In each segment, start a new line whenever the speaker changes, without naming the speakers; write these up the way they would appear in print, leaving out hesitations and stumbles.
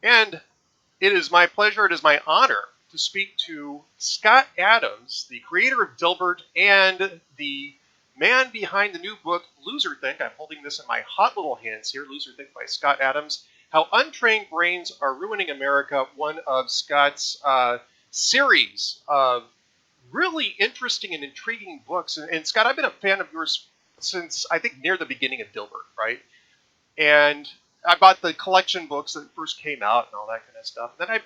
And it is my pleasure, it is my honor to speak to Scott Adams, the creator of Dilbert and the man behind the new book, Loserthink. I'm holding this in my hot little hands here, Loserthink by Scott Adams. How Untrained Brains Are Ruining America, one of Scott's series of really interesting and intriguing books. And Scott, I've been a fan of yours since, I think, near the beginning of Dilbert, right? And I bought the collection books that first came out and all that kind of stuff. Then I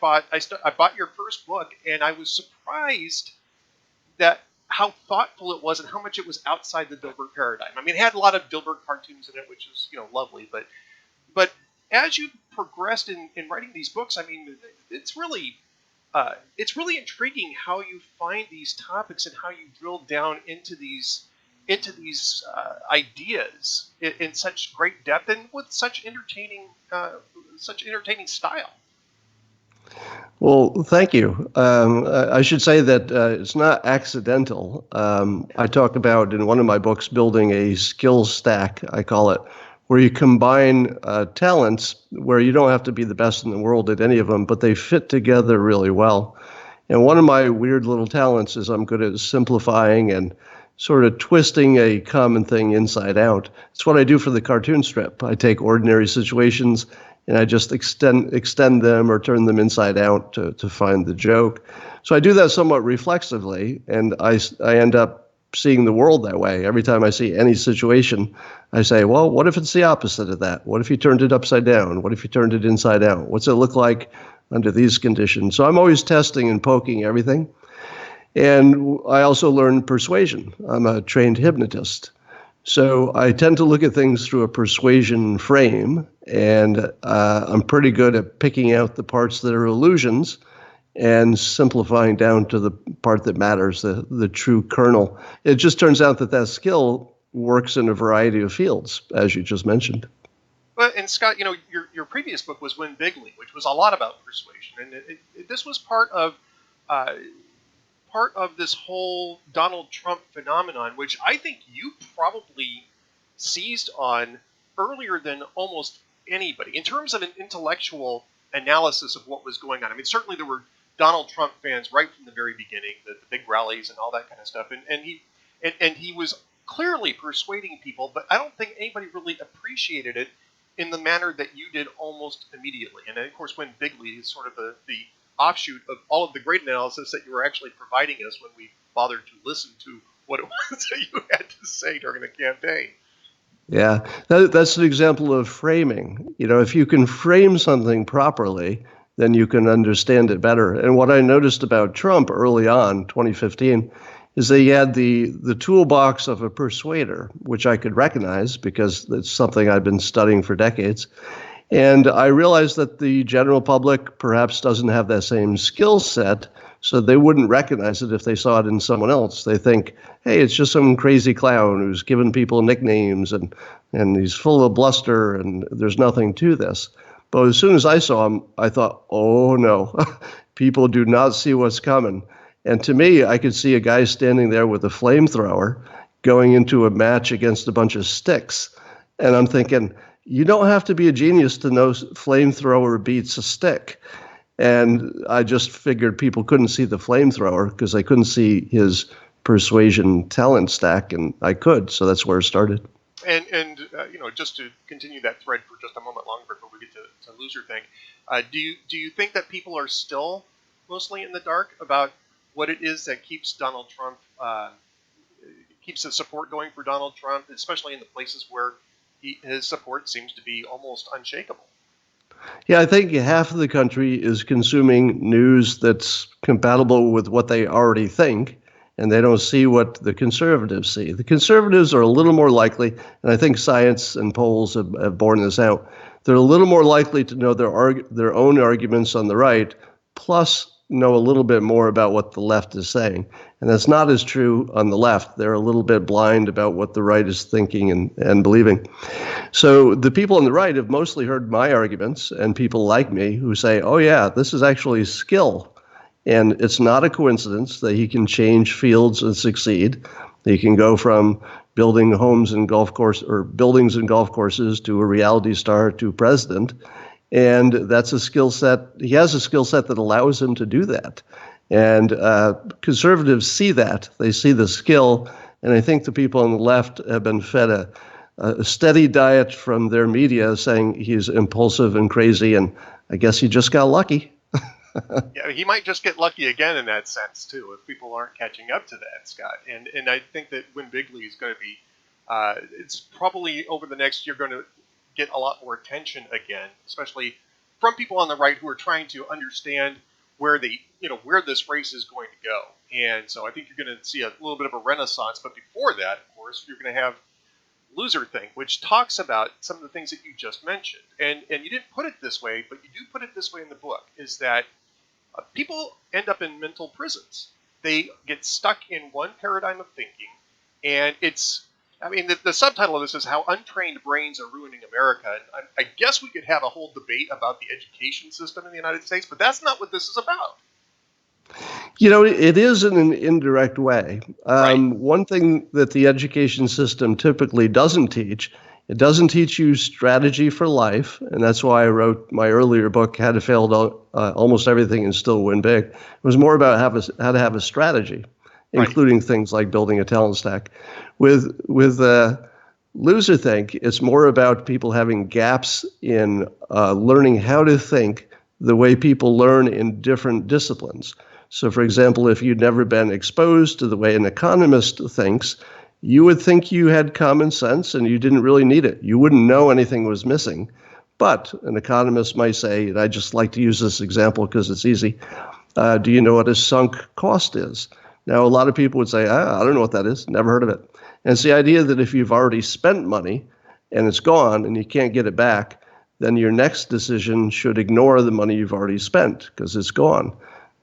bought your first book, and I was surprised that how thoughtful it was and how much it was outside the Dilbert paradigm. I mean, it had a lot of Dilbert cartoons in it, which is lovely. But as you progressed in writing these books, I mean, it's really intriguing how you find these topics and how you drill down into these ideas in such great depth and with such entertaining style.
Well, thank you. I should say that it's not accidental. I talk about in one of my books building a skill stack, I call it, where you combine talents where you don't have to be the best in the world at any of them, but they fit together really well. And one of my weird little talents is I'm good at simplifying and sort of twisting a common thing inside out. It's what I do for the cartoon strip. I take ordinary situations and I just extend them or turn them inside out to find the joke. So I do that somewhat reflexively, and I end up seeing the world that way. Every time I see any situation, I say, well, what if it's the opposite of that? What if you turned it upside down? What if you turned it inside out? What's it look like under these conditions? So I'm always testing and poking everything. And I also learned persuasion. I'm a trained hypnotist. So I tend to look at things through a persuasion frame, and I'm pretty good at picking out the parts that are illusions and simplifying down to the part that matters, the true kernel. It just turns out that skill works in a variety of fields, as you just mentioned.
Well, and Scott, your previous book was Win Bigly, which was a lot about persuasion, and this was part of this whole Donald Trump phenomenon, which I think you probably seized on earlier than almost anybody in terms of an intellectual analysis of what was going on. I mean, certainly there were Donald Trump fans right from the very beginning, the big rallies and all that kind of stuff, and he was clearly persuading people, but I don't think anybody really appreciated it in the manner that you did almost immediately. And of course, Win Bigly is sort of the offshoot of all of the great analysis that you were actually providing us when we bothered to listen to what it was that you had to say during the campaign.
Yeah, that's an example of framing. If you can frame something properly, then you can understand it better. And what I noticed about Trump early on, 2015, is that he had the toolbox of a persuader, which I could recognize because it's something I've been studying for decades. And I realized that the general public perhaps doesn't have that same skill set, so they wouldn't recognize it if they saw it in someone else. They think, hey, it's just some crazy clown who's giving people nicknames and he's full of bluster and there's nothing to this. But as soon as I saw him, I thought, oh no, people do not see what's coming. And to me, I could see a guy standing there with a flamethrower going into a match against a bunch of sticks. And I'm thinking, you don't have to be a genius to know flamethrower beats a stick. And I just figured people couldn't see the flamethrower because they couldn't see his persuasion talent stack, and I could. So that's where it started.
And just to continue that thread for just a moment longer before we get to Loserthink, do you think that people are still mostly in the dark about what it is that keeps Donald Trump, keeps the support going for Donald Trump, especially in the places where his support seems to be almost unshakable?
Yeah, I think half of the country is consuming news that's compatible with what they already think, and they don't see what the conservatives see. The conservatives are a little more likely, and I think science and polls have borne this out, they're a little more likely to know their own arguments on the right, plus know a little bit more about what the left is saying. And that's not as true on the left. They're a little bit blind about what the right is thinking and believing. So the people on the right have mostly heard my arguments, and people like me who say, oh yeah, this is actually skill. And it's not a coincidence that he can change fields and succeed. He can go from building homes and golf course or buildings and golf courses to a reality star to president. And that's a skill set. He has a skill set that allows him to do that. And conservatives see that. They see the skill. And I think the people on the left have been fed a steady diet from their media saying he's impulsive and crazy. And I guess he just got lucky.
Yeah, he might just get lucky again in that sense, too, if people aren't catching up to that, Scott. And I think that Win Bigly is going to be, it's probably over the next year going to get a lot more attention again, especially from people on the right who are trying to understand where where this race is going to go. And so I think you're going to see a little bit of a renaissance. But before that, of course, you're going to have Loserthink, which talks about some of the things that you just mentioned. And you didn't put it this way, but you do put it this way in the book, is that people end up in mental prisons. They get stuck in one paradigm of thinking, and the subtitle of this is How Untrained Brains Are Ruining America. And I guess we could have a whole debate about the education system in the United States, but that's not what this is about.
It is in an indirect way.
Right.
One thing that the education system typically doesn't teach, it doesn't teach you strategy for life. And that's why I wrote my earlier book, How to Fail Almost Everything and Still Win Big. It was more about how to have a strategy, including things like building a talent stack. With Loserthink, it's more about people having gaps in learning how to think the way people learn in different disciplines. So, for example, if you'd never been exposed to the way an economist thinks, you would think you had common sense and you didn't really need it. You wouldn't know anything was missing. But an economist might say, and I just like to use this example because it's easy, do you know what a sunk cost is? Now, a lot of people would say, I don't know what that is, never heard of it. And it's the idea that if you've already spent money and it's gone and you can't get it back, then your next decision should ignore the money you've already spent because it's gone.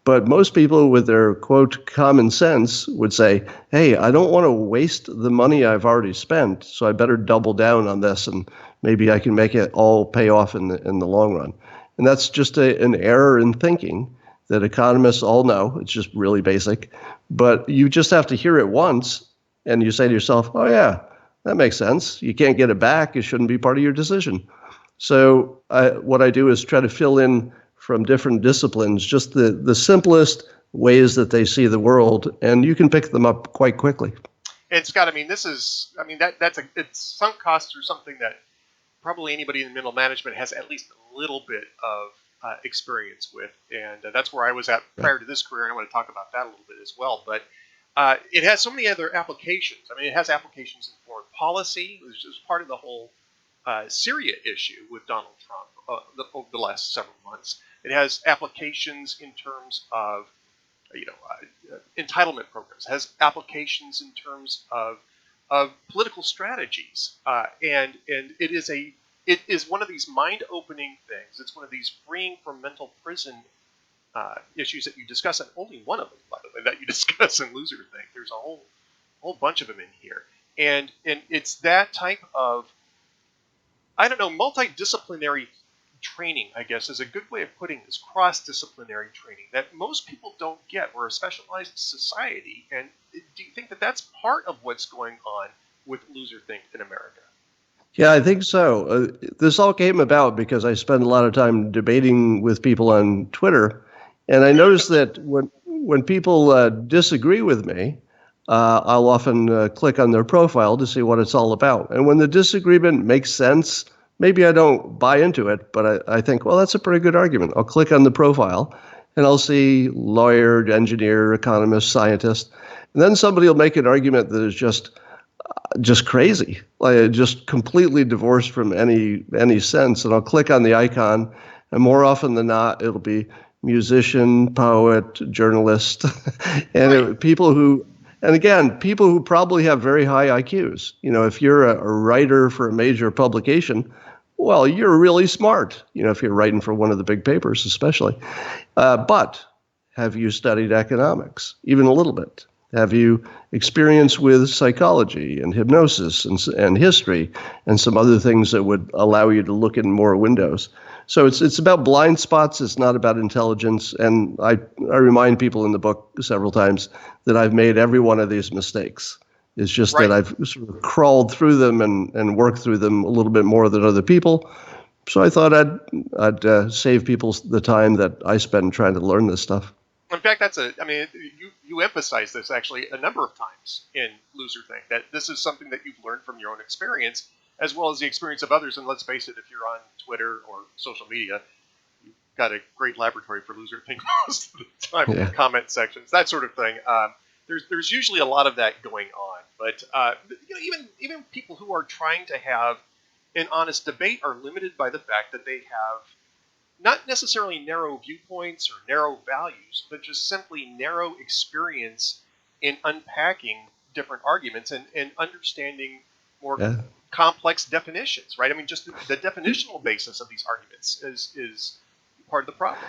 But most people with their, quote, common sense would say, hey, I don't want to waste the money I've already spent, so I better double down on this and maybe I can make it all pay off in the long run. And that's just an error in thinking that economists all know. It's just really basic. But you just have to hear it once and you say to yourself, oh, yeah, that makes sense. You can't get it back. It shouldn't be part of your decision. So what I do is try to fill in from different disciplines, just the simplest ways that they see the world, and you can pick them up quite quickly.
And Scott, it's sunk costs are something that probably anybody in middle management has at least a little bit of experience with, and that's where I was at prior to this career, and I want to talk about that a little bit as well. But it has so many other applications. It has applications in foreign policy, which is part of the whole Syria issue with Donald Trump over the last several months. It has applications in terms of, entitlement programs. It has applications in terms of political strategies, and it is one of these mind-opening things. It's one of these freeing from mental prison issues that you discuss, and only one of them, by the way, that you discuss in Loserthink. There's a whole bunch of them in here, and it's that type of, multidisciplinary training, I guess, is a good way of putting this, cross-disciplinary training that most people don't get. We're a specialized society, and do you think that that's part of what's going on with Loserthink in America?
Yeah, I think so. This all came about because I spend a lot of time debating with people on Twitter, and I noticed that when people disagree with me, I'll often click on their profile to see what it's all about. And when the disagreement makes sense, maybe I don't buy into it, but I think, well, that's a pretty good argument. I'll click on the profile and I'll see lawyer, engineer, economist, scientist. And then somebody will make an argument that is just crazy, like just completely divorced from any sense. And I'll click on the icon, and more often than not, it'll be musician, poet, journalist, and people who probably have very high IQs. If you're a writer for a major publication, well, you're really smart, if you're writing for one of the big papers, especially. But have you studied economics, even a little bit? Have you experience with psychology and hypnosis and history and some other things that would allow you to look in more windows? So it's about blind spots. It's not about intelligence. And I remind people in the book several times that I've made every one of these mistakes. It's just that I've sort of crawled through them and worked through them a little bit more than other people. So I thought I'd save people the time that I spend trying to learn this stuff.
In fact, you emphasize this actually a number of times in Loserthink, that this is something that you've learned from your own experience as well as the experience of others. And let's face it, if you're on Twitter or social media, you've got a great laboratory for Loserthink most of the time.
Yeah.
Comment sections, that sort of thing. There's usually a lot of that going on, but even people who are trying to have an honest debate are limited by the fact that they have not necessarily narrow viewpoints or narrow values, but just simply narrow experience in unpacking different arguments and understanding more
Yeah.
complex definitions, right? I mean, just the definitional basis of these arguments is part of the problem.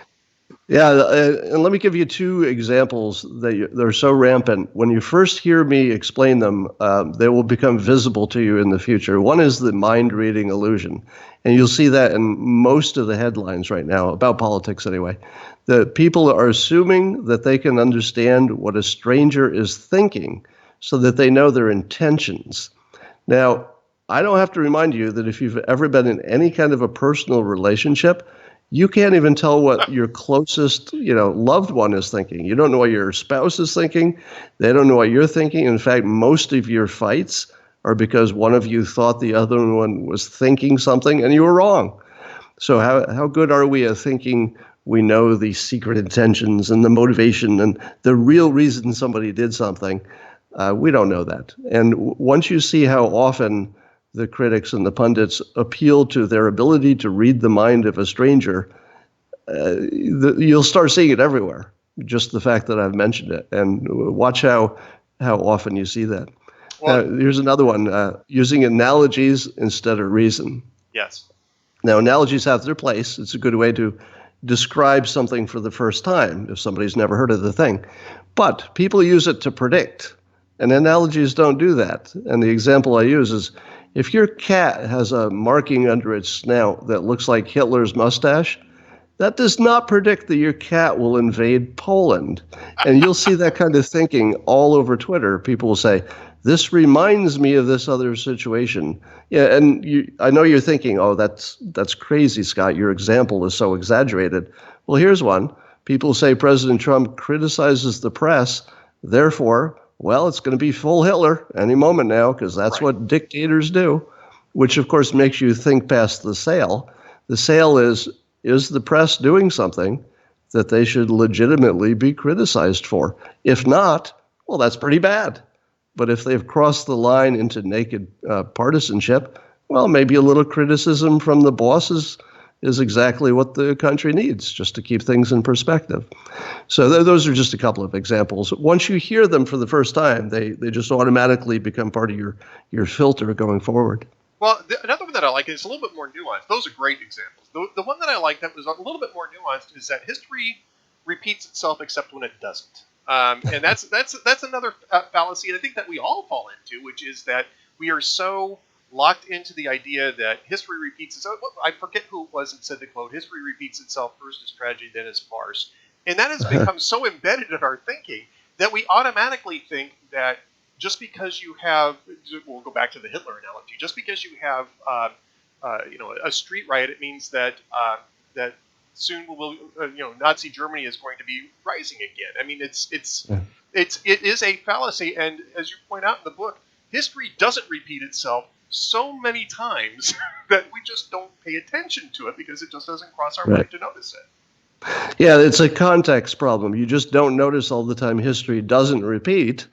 Yeah, and let me give you two examples they're so rampant. When you first hear me explain them, they will become visible to you in the future. One is the mind reading illusion, and you'll see that in most of the headlines right now, about politics anyway. The people are assuming that they can understand what a stranger is thinking so that they know their intentions. Now, I don't have to remind you that if you've ever been in any kind of a personal relationship, you can't even tell what your closest, loved one is thinking. You don't know what your spouse is thinking. They don't know what you're thinking. In fact, most of your fights are because one of you thought the other one was thinking something and you were wrong. So how good are we at thinking we know the secret intentions and the motivation and the real reason somebody did something? We don't know that. And once you see how often the critics and the pundits appeal to their ability to read the mind of a stranger, you'll start seeing it everywhere. Just the fact that I've mentioned it, and watch how often you see that.
Well,
Here's another one: using analogies instead of reason.
yes.
Now, analogies have their place. It's a good way to describe something for the first time if somebody's never heard of the thing. But people use it to predict, and analogies don't do that. And the example I use is, if your cat has a marking under its snout that looks like Hitler's mustache, that does not predict that your cat will invade Poland. And you'll see that kind of thinking all over Twitter. People will say, this reminds me of this other situation. Yeah, and I know you're thinking, oh, that's crazy, Scott. Your example is so exaggerated. Well, here's one. People say President Trump criticizes the press, therefore, well, it's going to be full Hitler any moment now, because that's
Right.
what dictators do, which, of course, makes you think past the sale. The sale is the press doing something that they should legitimately be criticized for? If not, well, that's pretty bad. But if they've crossed the line into naked partisanship, well, maybe a little criticism from the bosses is exactly what the country needs, just to keep things in perspective. So those are just a couple of examples. Once you hear them for the first time, they just automatically become part of your filter going forward.
Well, another one that I like is a little bit more nuanced. Those are great examples. The one that I like that was a little bit more nuanced is that history repeats itself except when it doesn't. And that's another fallacy I think that we all fall into, which is that we are so locked into the idea that history repeats itself. I forget who it was that said the quote, history repeats itself, first as tragedy, then as farce. And that has become so embedded in our thinking that we automatically think that just because you have, we'll go back to the Hitler analogy, just because you have a street riot, it means that that soon Nazi Germany is going to be rising again. I mean, it is a fallacy, and as you point out in the book, history doesn't repeat itself so many times that we just don't pay attention to it because it just doesn't cross our mind to notice it.
Yeah, it's a context problem. You just don't notice all the time history doesn't repeat.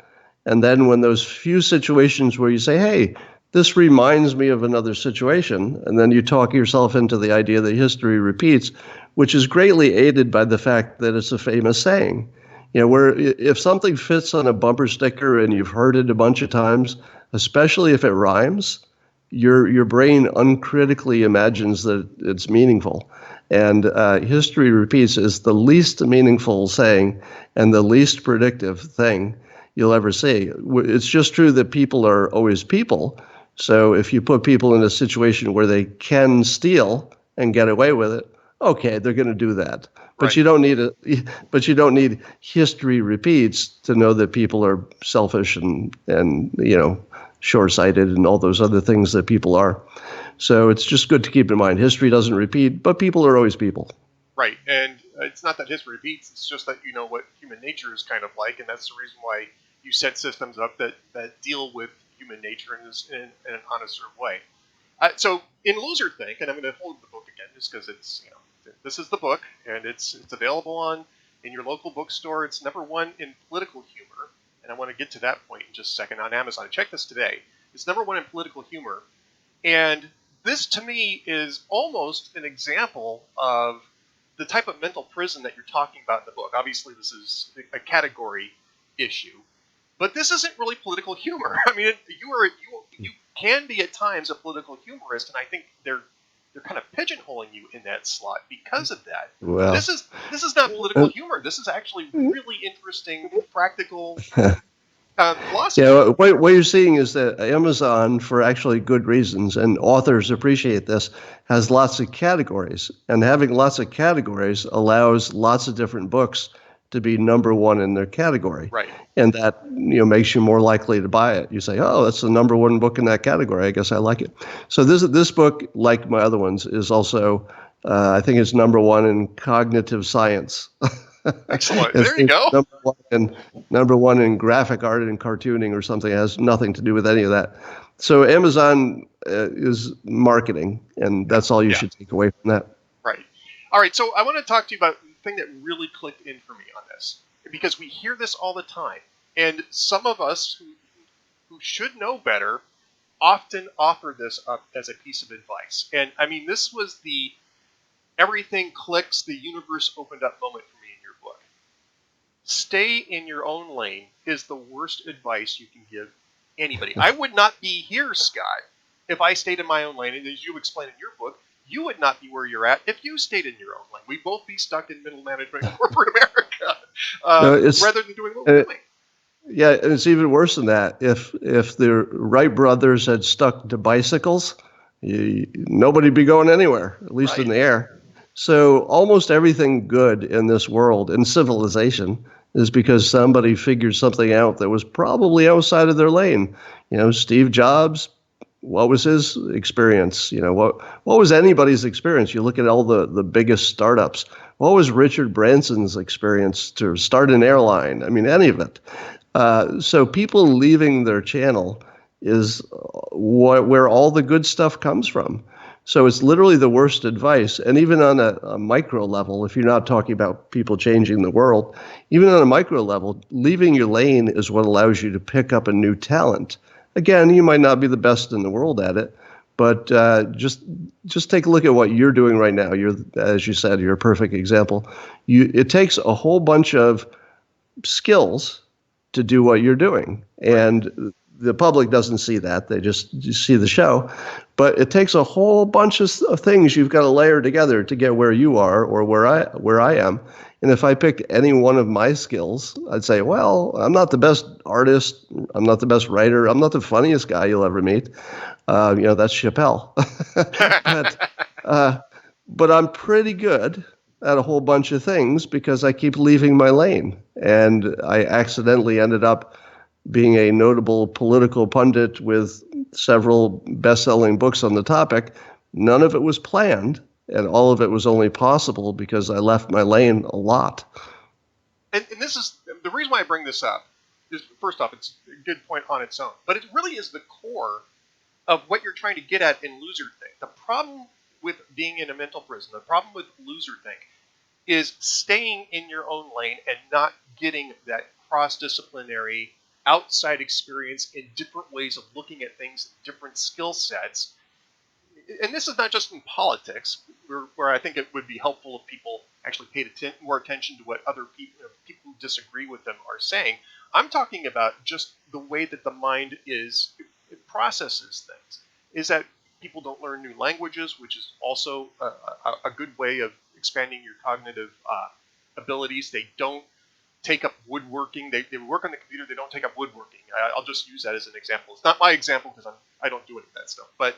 And then when those few situations where you say, hey, this reminds me of another situation, and then you talk yourself into the idea that history repeats, which is greatly aided by the fact that it's a famous saying. Where if something fits on a bumper sticker and you've heard it a bunch of times, especially if it rhymes, your brain uncritically imagines that it's meaningful. And history repeats is the least meaningful saying and the least predictive thing you'll ever see. It's just true that people are always people. So if you put people in a situation where they can steal and get away with it, okay, they're going to do that. But
Right.
you don't need history repeats to know that people are selfish and short-sighted and all those other things that people are. So it's just good to keep in mind. History doesn't repeat, but people are always people.
Right, and it's not that history repeats, it's just that you know what human nature is kind of like, and that's the reason why you set systems up that deal with human nature in an honest sort of way. So in Loserthink, and I'm going to hold the book again just because it's, this is the book, and it's available in your local bookstore. It's #1 in political humor, and I want to get to that point in just a second on Amazon. Check this today. It's #1 in political humor, and this to me is almost an example of the type of mental prison that you're talking about in the book. Obviously, this is a category issue, but this isn't really political humor. I mean, you can be at times a political humorist, and I think they're kind of pigeonholing you in that slot because of that.
Well,
This is not political humor. This is actually really interesting, practical philosophy.
yeah, what you're seeing is that Amazon, for actually good reasons, and authors appreciate this, has lots of categories. And having lots of categories allows lots of different books to be #1 in their category.
Right.
And that makes you more likely to buy it. You say, oh, that's the #1 book in that category. I guess I like it. So this book, like my other ones, is also, I think it's #1 in cognitive science.
Excellent. There you go.
#1 in graphic art and cartooning or something. It has nothing to do with any of that. So Amazon is marketing, and that's all you should take away from that.
Right. All right. So I want to talk to you about the thing that really clicked in for me on this, because we hear this all the time, and some of us who should know better often offer this up as a piece of advice. And I mean, this was the everything clicks, the universe opened up moment for me in your book. Stay in your own lane is the worst advice you can give anybody. I would not be here, Scott, if I stayed in my own lane. And as you explain in your book, you would not be where you're at if you stayed in your own lane. We'd both be stuck in middle management in corporate America rather than doing what we're doing.
Yeah, and it's even worse than that. If the Wright brothers had stuck to bicycles, nobody'd be going anywhere, at least in the air. So almost everything good in this world, in civilization, is because somebody figured something out that was probably outside of their lane. Steve Jobs, what was his experience? What was anybody's experience? You look at all the biggest startups. What was Richard Branson's experience to start an airline? I mean, any of it. So people leaving their channel is where all the good stuff comes from. So it's literally the worst advice. And even on a micro level, if you're not talking about people changing the world, even on a micro level, leaving your lane is what allows you to pick up a new talent. Again, you might not be the best in the world at it, but just take a look at what you're doing right now. As you said, you're a perfect example. It takes a whole bunch of skills to do what you're doing. And the public doesn't see that. They just see the show. But it takes a whole bunch of things you've got to layer together to get where you are or where I am. And if I picked any one of my skills, I'd say, well, I'm not the best artist. I'm not the best writer. I'm not the funniest guy you'll ever meet. That's Chappelle. But I'm pretty good at a whole bunch of things because I keep leaving my lane. And I accidentally ended up being a notable political pundit with several best-selling books on the topic. None of it was planned, and all of it was only possible because I left my lane a lot.
And this is the reason why I bring this up is, first off, it's a good point on its own, but it really is the core of what you're trying to get at in Loserthink. The problem with being in a mental prison, the problem with Loserthink, is staying in your own lane and not getting that cross-disciplinary outside experience in different ways of looking at things, different skill sets. And this is not just in politics, where I think it would be helpful if people actually paid more attention to what other people who disagree with them are saying. I'm talking about just the way that the mind it processes things. Is that people don't learn new languages, which is also a good way of expanding your cognitive abilities. They don't take up woodworking. They work on the computer. They don't take up woodworking. I'll just use that as an example. It's not my example because I don't do any of that stuff. But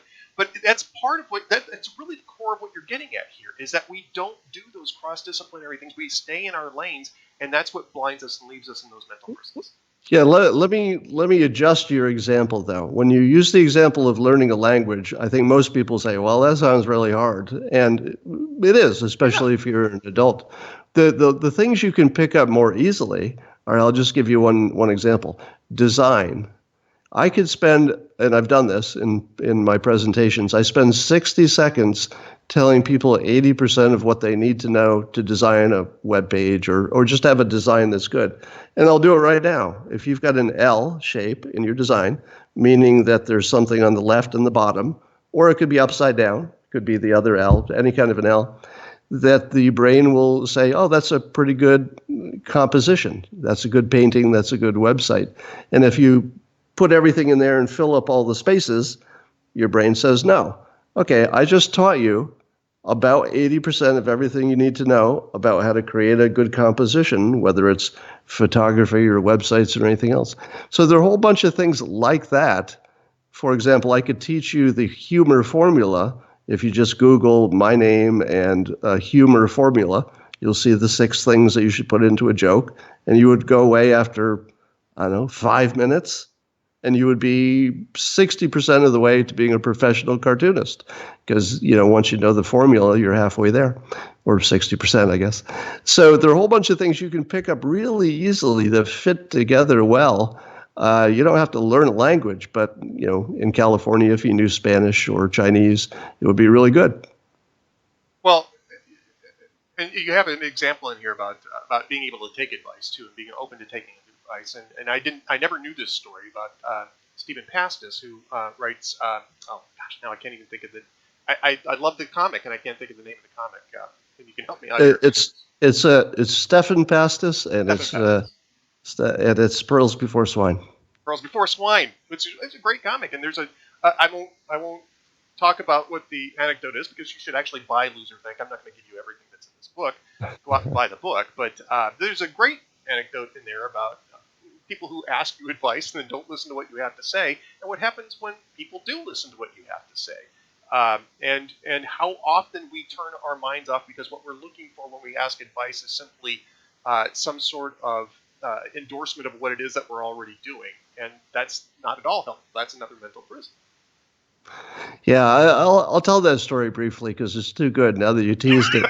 that's part of that's really the core of what you're getting at here, is that we don't do those cross-disciplinary things. We stay in our lanes, and that's what blinds us and leaves us in those mental prisons.
Yeah, let me adjust your example though. When you use the example of learning a language, I think most people say, "Well, that sounds really hard," and it is,
Yeah.
especially if you're an adult. The things you can pick up more easily are. I'll just give you one example. Design. I could spend, and I've done this in my presentations, I spend 60 seconds telling people 80% of what they need to know to design a web page or just have a design that's good. And I'll do it right now. If you've got an L shape in your design, meaning that there's something on the left and the bottom, or it could be upside down, could be the other L, any kind of an L, that the brain will say, oh, that's a pretty good composition. That's a good painting. That's a good website. And if you put everything in there and fill up all the spaces, your brain says no. Okay, I just taught you about 80% of everything you need to know about how to create a good composition, whether it's photography or websites or anything else. So there are a whole bunch of things like that. For example, I could teach you the humor formula. If you just Google my name and humor formula, you'll see the 6 things that you should put into a joke. And you would go away after, I don't know, 5 minutes and you would be 60% of the way to being a professional cartoonist because once you know the formula you're halfway there, or 60% I guess. So there are a whole bunch of things you can pick up really easily that fit together well. You don't have to learn a language, but in California if you knew Spanish or Chinese it would be really good.
Well, and you have an example in here about being able to take advice too, and being open to taking advice. And I never knew this story about Stephen Pastis, who writes. Oh gosh, now I can't even think of the. I love the comic, and I can't think of the name of the comic. And you can help me out here.
It's Stefan Pastis, and
Stephen Pastis.
it's Pearls Before Swine.
Pearls Before Swine, which is it's a great comic, and there's a. I won't talk about what the anecdote is because you should actually buy Loserthink. I'm not going to give you everything that's in this book. Go out and buy the book, but there's a great anecdote in there about people who ask you advice and then don't listen to what you have to say, and what happens when people do listen to what you have to say, and how often we turn our minds off because what we're looking for when we ask advice is simply some sort of endorsement of what it is that we're already doing, and that's not at all helpful. That's another mental prison.
Yeah, I'll tell that story briefly because it's too good now that you teased it.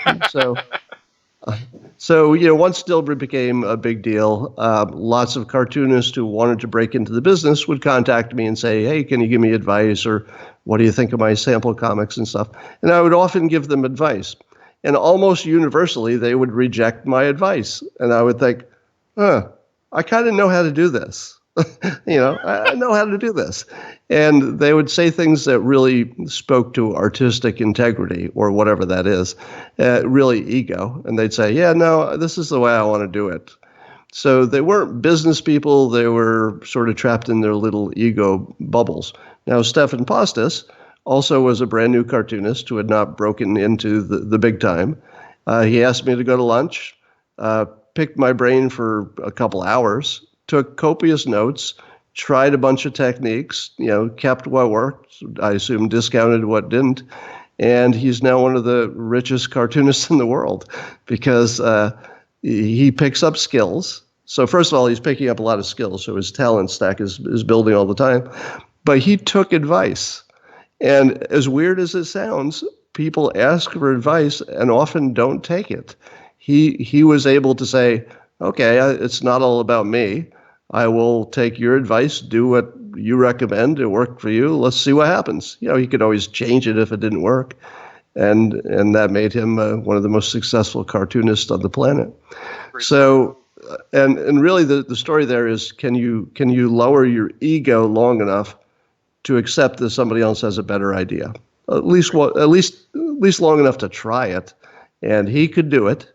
So once Dilbert became a big deal, lots of cartoonists who wanted to break into the business would contact me and say, "Hey, can you give me advice?" or "What do you think of my sample comics and stuff?" And I would often give them advice, and almost universally they would reject my advice, and I would think, "Huh, I kind of know how to do this." I know how to do this. And they would say things that really spoke to artistic integrity or whatever that is, really ego. And they'd say, yeah, no, this is the way I want to do it. So they weren't business people. They were sort of trapped in their little ego bubbles. Now, Stefan Postis also was a brand new cartoonist who had not broken into the big time. He asked me to go to lunch, picked my brain for a couple hours, took copious notes, tried a bunch of techniques, kept what worked, I assume discounted what didn't. And he's now one of the richest cartoonists in the world because he picks up skills. So first of all, he's picking up a lot of skills. So his talent stack is building all the time. But he took advice. And as weird as it sounds, people ask for advice and often don't take it. He was able to say, okay, it's not all about me. I will take your advice, do what you recommend. It worked for you. Let's see what happens. He could always change it if it didn't work. And that made him one of the most successful cartoonists on the planet. So, and really the story there is, can you lower your ego long enough to accept that somebody else has a better idea? At least long enough to try it. And he could do it,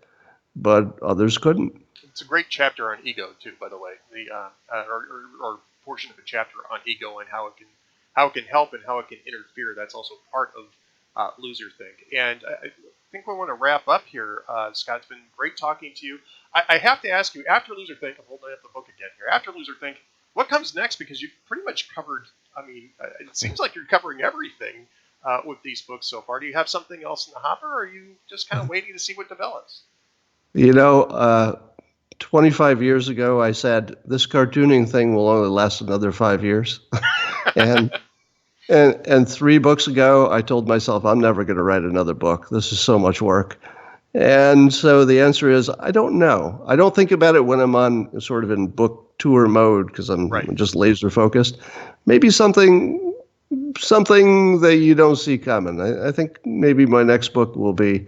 but others couldn't.
It's a great chapter on ego too, by the way. The or portion of a chapter on ego and how it can help and how it can interfere. That's also part of Loserthink. And I think we want to wrap up here. Scott, it's been great talking to you. I have to ask you, after Loserthink, I'm holding up the book again here. After Loserthink, what comes next? Because you've pretty much covered. I mean, it seems like you're covering everything with these books so far. Do you have something else in the hopper, or are you just kind of waiting to see what develops?
You know, 25 years ago, I said, this cartooning thing will only last another 5 years. and, and 3 books ago, I told myself, I'm never going to write another book. This is so much work. And so the answer is, I don't know. I don't think about it when I'm on sort of in book tour mode because I'm
Right.
just laser focused. Maybe something that you don't see coming. I think maybe my next book will be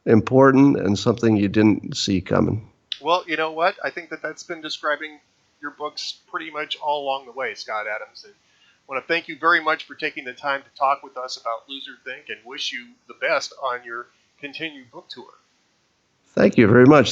important and something you didn't see coming.
Well, you know what? I think that that's been describing your books pretty much all along the way, Scott Adams. And I want to thank you very much for taking the time to talk with us about Loserthink and wish you the best on your continued book tour.
Thank you very much.